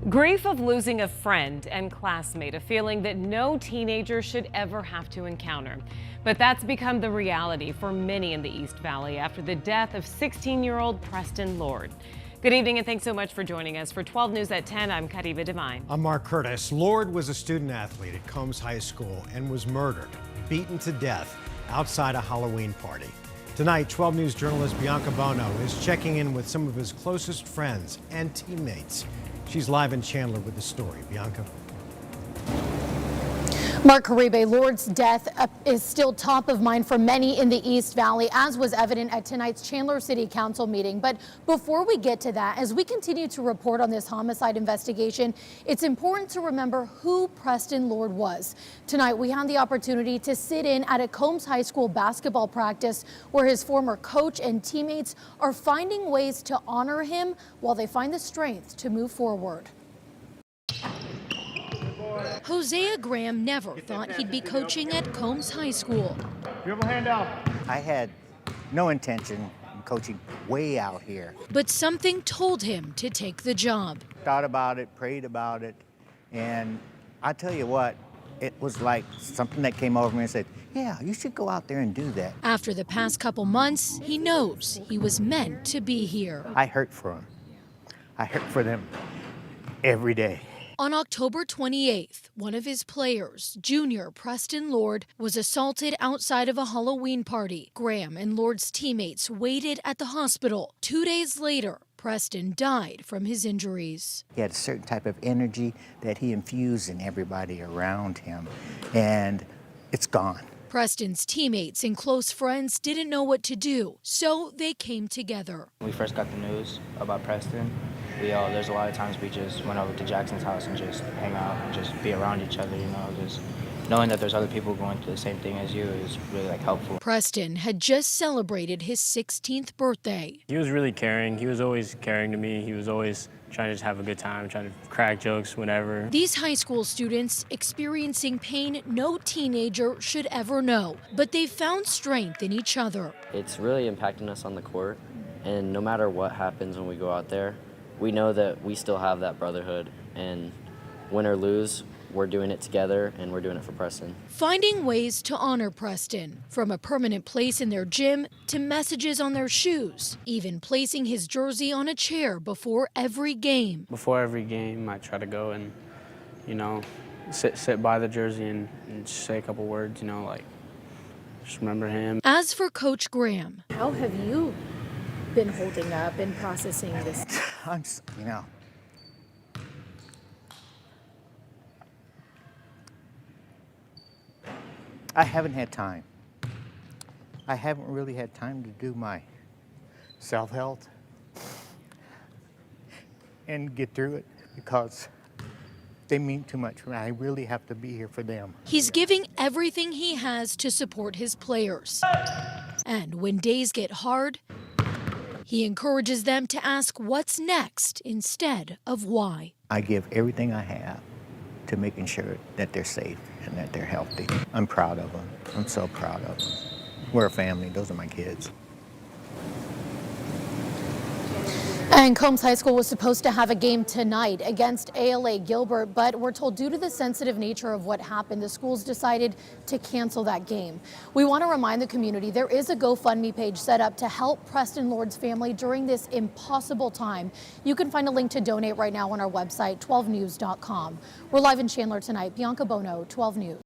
Grief of losing a friend and classmate, a feeling that no teenager should ever have to encounter. But that's become the reality for many in the East Valley after the death of 16-year-old Preston Lord. Good evening and thanks so much for joining us. For 12 News at 10, I'm Kariba Devine. I'm Mark Curtis. Lord was a student athlete at Combs High School and was murdered, beaten to death outside a Halloween party. Tonight, 12 News journalist Bianca Bono is checking in with some of his closest friends and teammates. She's live in Chandler with the story. Bianca. Mark Caribe, Lord's death is still top of mind for many in the East Valley, as was evident at tonight's Chandler City Council meeting. But before we get to that, as we continue to report on this homicide investigation, it's important to remember who Preston Lord was. Tonight, we had the opportunity to sit in at a Combs High School basketball practice where his former coach and teammates are finding ways to honor him while they find the strength to move forward. Hosea Graham never thought he'd be coaching at Combs High School. I had no intention of coaching way out here. But something told him to take the job. Thought about it, prayed about it, and I tell you what, it was like something that came over me and said, yeah, you should go out there and do that. After the past couple months, he knows he was meant to be here. I hurt for him. I hurt for them every day. On October 28th, one of his players, junior Preston Lord, was assaulted outside of a Halloween party. Graham and Lord's teammates waited at the hospital. 2 days later, Preston died from his injuries. He had a certain type of energy that he infused in everybody around him, and it's gone. Preston's teammates and close friends didn't know what to do, so they came together. When we first got the news about Preston, there's a lot of times we just went over to Jackson's house and just hang out and just be around each other, just knowing that there's other people going through the same thing as you is really helpful. Preston had just celebrated his 16th birthday. He was really caring. He was always caring to me. He was always trying to just have a good time, trying to crack jokes whenever. These high school students experiencing pain no teenager should ever know, but they found strength in each other. It's really impacting us on the court, and no matter what happens when we go out there, we know that we still have that brotherhood, and win or lose, we're doing it together, and we're doing it for Preston. Finding ways to honor Preston, from a permanent place in their gym to messages on their shoes, even placing his jersey on a chair before every game. Before every game, I try to go and, sit by the jersey and just say a couple words, just remember him. As for Coach Graham, how have you been holding up and processing this? I haven't had time. I haven't really had time to do my self-help and get through it because they mean too much to me. I really have to be here for them. He's giving everything he has to support his players. And when days get hard, he encourages them to ask what's next instead of why. I give everything I have to making sure that they're safe and that they're healthy. I'm proud of them. I'm so proud of them. We're a family. Those are my kids. And Combs High School was supposed to have a game tonight against ALA Gilbert, but we're told due to the sensitive nature of what happened, the schools decided to cancel that game. We want to remind the community there is a GoFundMe page set up to help Preston Lord's family during this impossible time. You can find a link to donate right now on our website, 12news.com. We're live in Chandler tonight. Bianca Bono, 12 News.